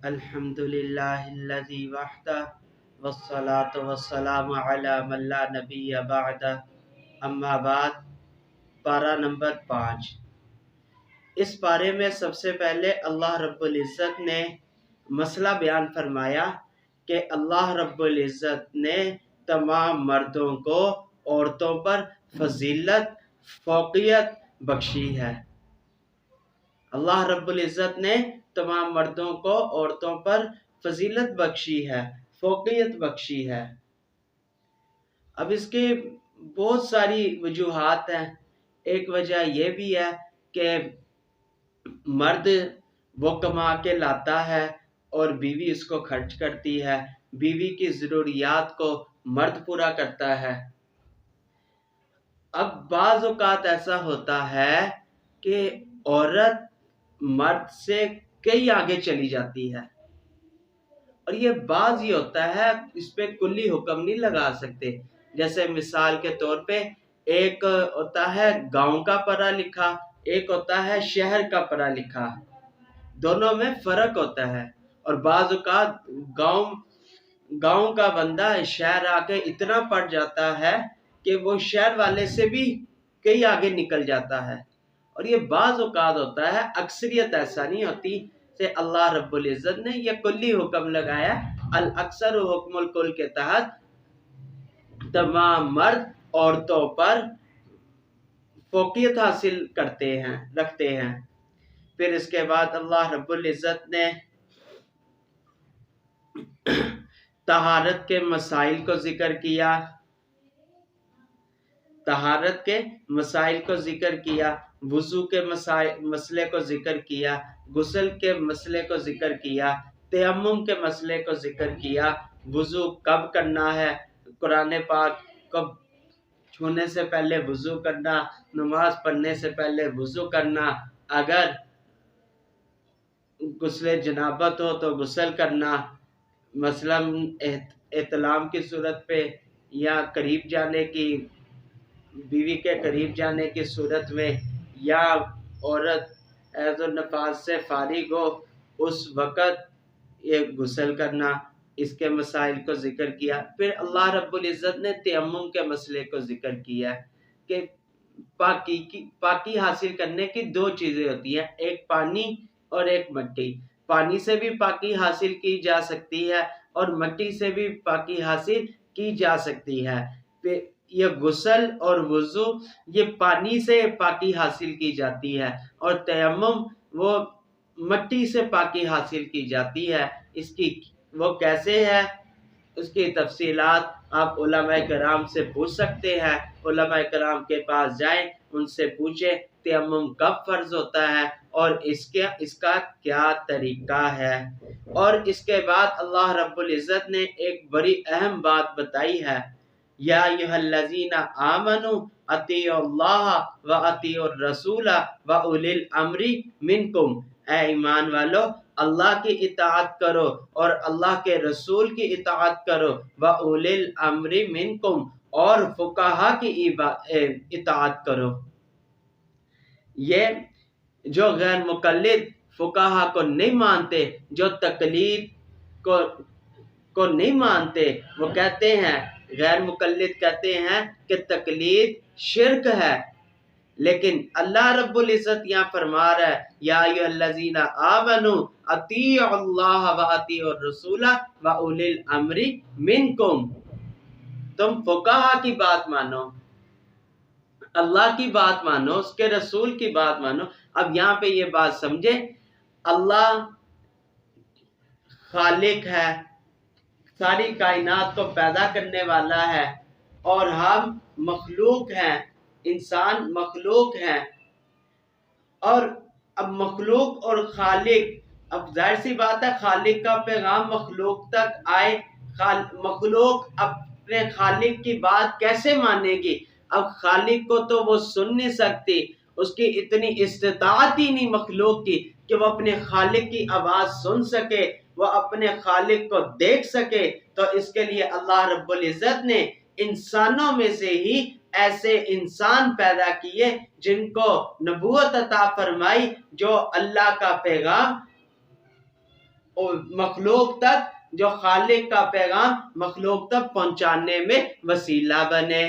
الحمدللہ الذی وحدہ والصلاة والسلام علی من لا نبی بعدہ اما بعد۔ پارہ نمبر 5۔ اس پارے میں سب سے پہلے اللہ رب العزت نے مسئلہ بیان فرمایا کہ اللہ رب العزت نے تمام مردوں کو عورتوں پر فضیلت فوقیت بخشی ہے۔ اللہ رب العزت نے تمام مردوں کو عورتوں پر فضیلت بخشی ہے، فوقیت بخشی ہے۔ اب اس کی بہت ساری وجوہات ہیں۔ ایک وجہ یہ بھی ہے کہ مرد وہ کما کے لاتا ہے اور بیوی اس کو خرچ کرتی ہے، بیوی کی ضروریات کو مرد پورا کرتا ہے۔ اب بعض اوقات ایسا ہوتا ہے کہ عورت مرد سے کئی آگے چلی جاتی ہے، اور یہ بعض ہی ہوتا ہے، اس پہ کلی حکم نہیں لگا سکتے۔ جیسے مثال کے طور پہ ایک ہوتا ہے گاؤں کا پڑھا لکھا، ایک ہوتا ہے شہر کا پڑھا لکھا، دونوں میں فرق ہوتا ہے۔ اور بعض اوقات گاؤں کا بندہ شہر آ کے اتنا پڑھ جاتا ہے کہ وہ شہر والے سے بھی کئی آگے نکل جاتا ہے، اور یہ بعض اوقات ہوتا ہے، اکثریت ایسا نہیں ہوتی۔ سے اللہ رب العزت نے یہ کلی حکم لگایا، الاکثر حکم الکل کے تحت تمام مرد عورتوں پر فوقیت حاصل رکھتے ہیں۔ پھر اس کے بعد اللہ رب العزت نے طہارت کے مسائل کو ذکر کیا، طہارت کے مسائل کو ذکر کیا، وضو کے مسئلے کو ذکر کیا، غسل کے مسئلے کو ذکر کیا، تیمم کے مسئلے کو ذکر کیا، وضو کب کرنا ہے، قرآن پاک کو چھونے سے پہلے وضو کرنا، نماز پڑھنے سے پہلے وضو کرنا، اگر غسل جنابت ہو تو غسل کرنا، مثلا احتلام کی صورت پہ یا قریب جانے کی، بیوی کے قریب جانے کی صورت میں، یا عورت حیض و نفاس سے فارغ ہو اس وقت یہ غسل کرنا، اس کے مسائل کو ذکر کیا۔ پھر اللہ رب العزت نے تیمم کے مسئلے کو ذکر کیا کہ پاکی حاصل کرنے کی دو چیزیں ہوتی ہیں، ایک پانی اور ایک مٹی۔ پانی سے بھی پاکی حاصل کی جا سکتی ہے اور مٹی سے بھی پاکی حاصل کی جا سکتی ہے۔ پھر یہ غسل اور وضو یہ پانی سے پاکی حاصل کی جاتی ہے، اور تیمم وہ مٹی سے پاکی حاصل کی جاتی ہے۔ اس کی وہ کیسے ہے، اس کی تفصیلات آپ علماء کرام سے پوچھ سکتے ہیں۔ علماء کرام کے پاس جائیں، ان سے پوچھیں تیمم کب فرض ہوتا ہے اور اس کا کیا طریقہ ہے۔ اور اس کے بعد اللہ رب العزت نے ایک بڑی اہم بات بتائی ہے، یا ایھا الذین آمنوا اطیعوا اللہ واطیعوا الرسول واولی الامر منکم، اے ایمان والو اللہ کی اطاعت کرو اور اللہ کے رسول کی اطاعت کرو، واولی الامر منکم اور فقہا کی اطاعت کرو۔ یہ جو غیر مقلد فقہا کو نہیں مانتے، جو تقلید کو نہیں مانتے، وہ کہتے ہیں، غیر مقلد کہتے ہیں کہ تقلید شرک ہے، لیکن اللہ رب العزت یہاں فرما رہا ہے، یا ایھا الذین آمنوا اطیعوا اللہ واطیعوا الرسول واولی الامر منکم۔ تم فقہا کی بات مانو، اللہ کی بات مانو، اس کے رسول کی بات مانو۔ اب یہاں پہ یہ بات سمجھے، اللہ خالق ہے، ساری کائنات کو پیدا کرنے والا ہے، اور ہم مخلوق ہیں، انسان مخلوق ہیں، اور اب مخلوق اور خالق، اب ظاہر سی بات ہے خالق کا پیغام مخلوق تک آئے، مخلوق اپنے خالق کی بات کیسے مانے گی؟ اب خالق کو تو وہ سن نہیں سکتی، اس کی اتنی استطاعت ہی نہیں مخلوق کی کہ وہ اپنے خالق کی آواز سن سکے، وہ اپنے خالق کو دیکھ سکے۔ تو اس کے لیے اللہ رب العزت نے انسانوں میں سے ہی ایسے انسان پیدا کیے جن کو نبوت عطا فرمائی، جو اللہ کا پیغام مخلوق تک، جو خالق کا پیغام مخلوق تک پہنچانے میں وسیلہ بنے۔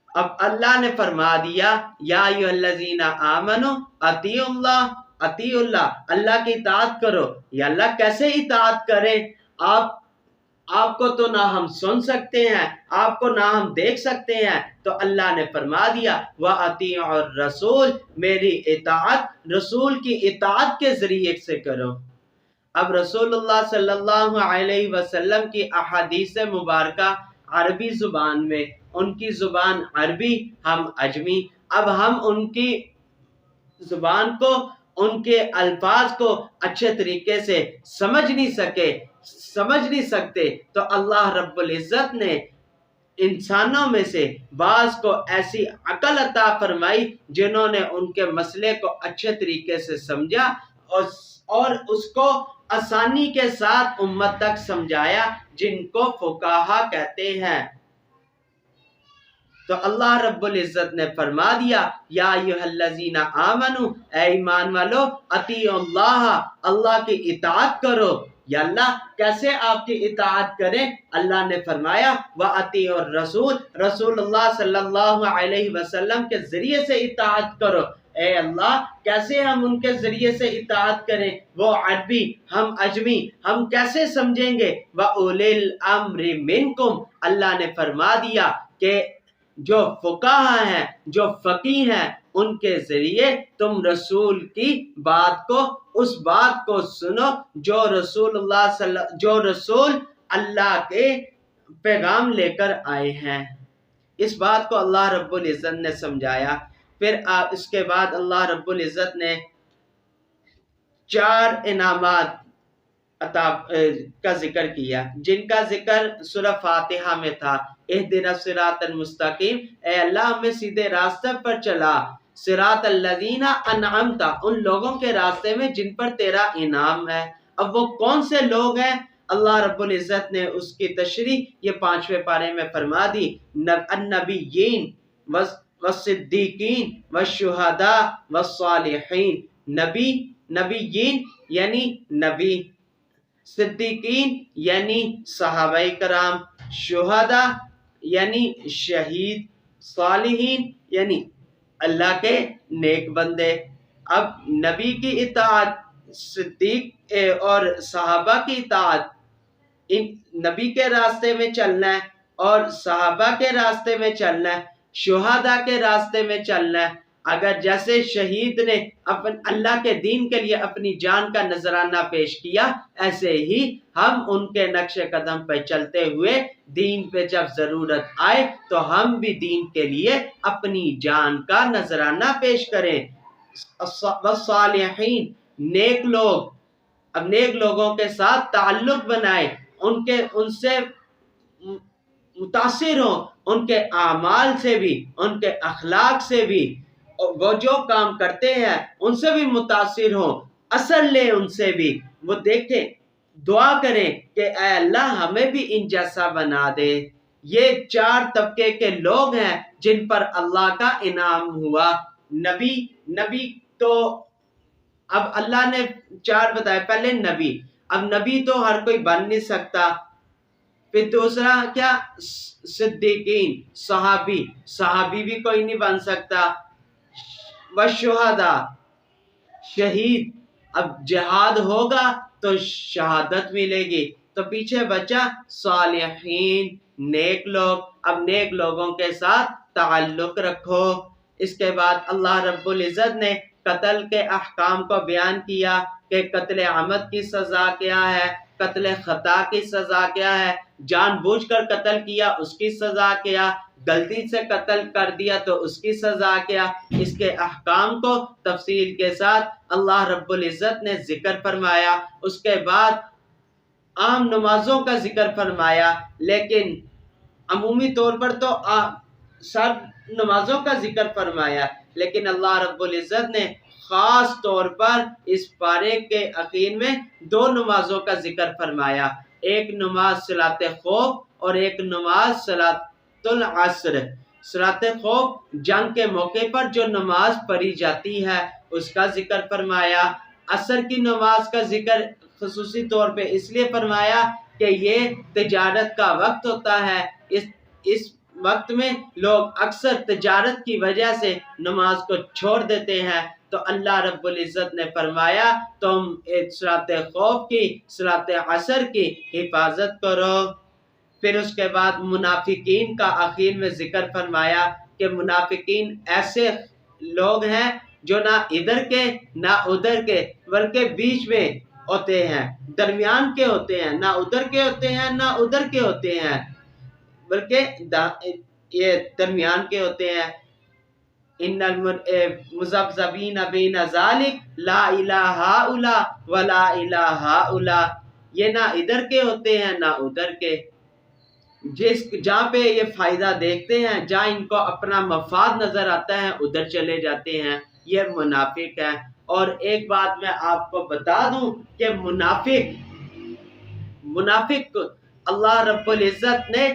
اب اللہ نے فرما دیا یا ایھا الذین آمنوا اطیعوا اللہ، اللہ کی اطاعت کرو۔ یا اللہ کیسے اطاعت کریں؟ آپ کو تو نہ ہم سن سکتے ہیں، آپ کو نہ ہم دیکھ سکتے ہیں، تو اللہ نے فرما دیا وَأَطِيعُوا الرَّسُولَ، میری اطاعت رسول کی اطاعت کے ذریعے سے کرو۔ اب رسول اللہ صلی اللہ علیہ وسلم کی احادیث مبارکہ عربی زبان میں، ان کی زبان عربی، ہم عجمی، اب ہم ان کی زبان کو، ان کے الفاظ کو اچھے طریقے سے سمجھ نہیں سکتے، تو اللہ رب العزت نے انسانوں میں سے بعض کو ایسی عقل عطا فرمائی جنہوں نے ان کے مسئلے کو اچھے طریقے سے سمجھا اور اس کو آسانی کے ساتھ امت تک سمجھایا، جن کو فقہا کہتے ہیں۔ تو اللہ رب العزت نے فرما دیا یا ایھا الذین آمنوا، اے ایمان والو، اطیعوا اللہ، اللہ کی اطاعت کرو۔ یا اللہ کیسے آپ کی اطاعت کریں؟ اللہ نے فرمایا وَأَطِيعُوا الرَّسُولَ، رسول اللہ صلی اللہ علیہ وسلم کے ذریعے سے اطاعت کرو۔ اے اللہ کیسے ہم ان کے ذریعے سے اطاعت کریں؟ وہ عربی، ہم عجمی، ہم کیسے سمجھیں گے؟ وَأُولِي الْأَمْرِ مِنْكُمْ، اللہ نے فرما دیا کہ جو فقہا ہیں، جو فقیہ ہیں، ان کے ذریعے تم رسول کی بات کو، اس بات کو سنو جو رسول اللہ کے پیغام لے کر آئے ہیں۔ اس بات کو اللہ رب العزت نے سمجھایا۔ پھر اس کے بعد اللہ رب العزت نے 4 انعامات کا ذکر کیا، جن کا ذکر سورہ فاتحہ میں تھا۔ اہدنا الصراط المستقیم، اے اللہ ہمیں سیدھے راستے پر چلا، صراط الذین انعمت، ان لوگوں کے راستے میں جن پر تیرا انعام ہے۔ اب وہ کون سے لوگ ہیں؟ اللہ رب العزت نے اس کی تشریح یہ 5ویں پارے میں فرما دی، النبیین والصدیقین والشہداء والصالحین۔ نبیین یعنی نبی، صدیقین یعنی صحابہ کرام، شہداء یعنی شہید، صالحین یعنی اللہ کے نیک بندے۔ اب نبی کی اطاعت، صدیق اور صحابہ کی اطاعت، ان نبی کے راستے میں چلنا ہے اور صحابہ کے راستے میں چلنا ہے، شہداء کے راستے میں چلنا ہے۔ اگر جیسے شہید نے اللہ کے دین کے لیے اپنی جان کا نذرانہ پیش کیا، ایسے ہی ہم ان کے نقش قدم پہ چلتے ہوئے دین پہ جب ضرورت آئے تو ہم بھی دین کے لیے اپنی جان کا نذرانہ پیش کریں۔ والصالحین، نیک لوگ، اب نیک لوگوں کے ساتھ تعلق بنائیں، ان سے متاثر ہوں، ان کے اعمال سے بھی، ان کے اخلاق سے بھی، وہ جو کام کرتے ہیں ان سے بھی متاثر ہوں، اثر لیں ان سے بھی، وہ دیکھیں، دعا کریں کہ اے اللہ ہمیں بھی ان جیسا بنا دے۔ یہ 4 طبقے کے لوگ ہیں جن پر اللہ کا انعام ہوا۔ نبی تو اب اللہ نے 4 بتائے، پہلے نبی، اب نبی تو ہر کوئی بن نہیں سکتا۔ پھر دوسرا کیا؟ صدیقین، صحابی بھی کوئی نہیں بن سکتا۔ والشہداء، شہید، اب جہاد ہوگا تو شہادت ملے گی، تو پیچھے بچا صالحین، نیک لوگ۔ اب نیک لوگوں کے ساتھ تعلق رکھو۔ اس کے بعد اللہ رب العزت نے قتل کے احکام کو بیان کیا کہ قتل عمد کی سزا کیا ہے، قتل خطا کی سزا کیا ہے، جان بوجھ کر قتل کیا اس کی سزا کیا، غلطی سے قتل کر دیا تو اس کی سزا کیا۔ اس کے احکام کو تفصیل کے ساتھ اللہ رب العزت نے ذکر فرمایا۔ اس کے بعد عام نمازوں کا ذکر فرمایا، لیکن عمومی طور پر تو سب نمازوں کا ذکر فرمایا، لیکن اللہ رب العزت نے خاص طور پر اس پارے کے اخیر میں 2 نمازوں کا ذکر فرمایا، ایک نماز صلاۃ خوف اور ایک نماز صلاۃ العصر۔ صلاۃ خوف جنگ کے موقع پر جو نماز پڑھی جاتی ہے اس کا ذکر فرمایا، عصر کی نماز کا ذکر خصوصی طور پہ اس لیے فرمایا کہ یہ تجارت کا وقت ہوتا ہے، اس وقت میں لوگ اکثر تجارت کی وجہ سے نماز کو چھوڑ دیتے ہیں، تو اللہ رب العزت نے فرمایا تم صلاۃ خوف کی، صلاۃ عصر کی حفاظت کرو۔ پھر اس کے بعد منافقین کا آخر میں ذکر فرمایا کہ منافقین ایسے لوگ ہیں جو نہ ادھر کے نہ ادھر کے بلکہ بیچ میں ہوتے ہیں، درمیان کے ہوتے ہیں، نہ ادھر کے ہوتے ہیں نہ ادھر کے ہوتے ہیں، بلکہ یہ درمیان کے ہوتے ہیں۔ ان المذبذبین بین ذالک لا الہ ہؤلاء ولا الہ ہؤلاء، یہ نہ ادھر کے ہوتے ہیں نہ ادھر کے، جہاں پہ یہ فائدہ دیکھتے ہیں، جہاں ان کو اپنا مفاد نظر آتا ہے ادھر چلے جاتے ہیں، یہ منافق ہے۔ اور ایک بات میں آپ کو بتا دوں کہ منافق اللہ رب العزت نے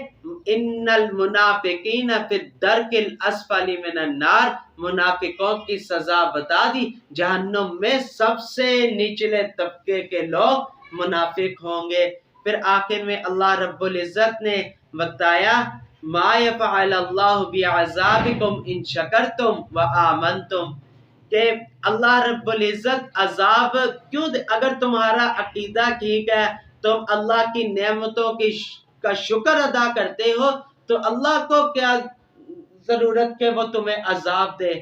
ان المنافقین فی الدرک الاسفل من النار، منافقوں کی سزا بتا دی، جہنم میں سب سے نچلے طبقے کے لوگ منافق ہوں گے۔ پھر آخر میں اللہ رب العزت نے بتایا ما یفعل اللہ بعذابکم ان شکرتم وآمنتم، کہ اللہ رب العزت عذاب کیوں اگر تمہارا عقیدہ ٹھیک ہے، تم اللہ کی نعمتوں کا شکر ادا کرتے ہو، تو اللہ کو کیا ضرورت کہ وہ تمہیں عذاب دے۔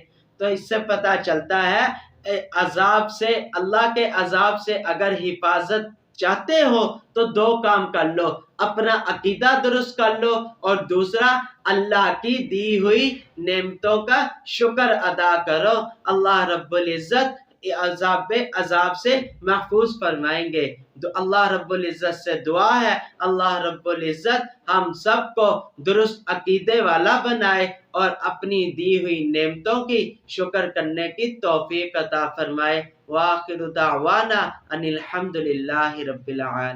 تو اس سے پتہ چلتا ہے عذاب سے، اللہ کے عذاب سے اگر حفاظت چاہتے ہو تو دو کام کر لو، اپنا عقیدہ درست کر لو، اور دوسرا اللہ کی دی ہوئی نعمتوں کا شکر ادا کرو، اللہ رب العزت عذاب سے محفوظ فرمائیں گے۔ تو اللہ رب العزت سے دعا ہے اللہ رب العزت ہم سب کو درست عقیدے والا بنائے اور اپنی دی ہوئی نعمتوں کی شکر کرنے کی توفیق عطا فرمائے۔ وآخر دعوانا ان الحمد للہ رب العالمین۔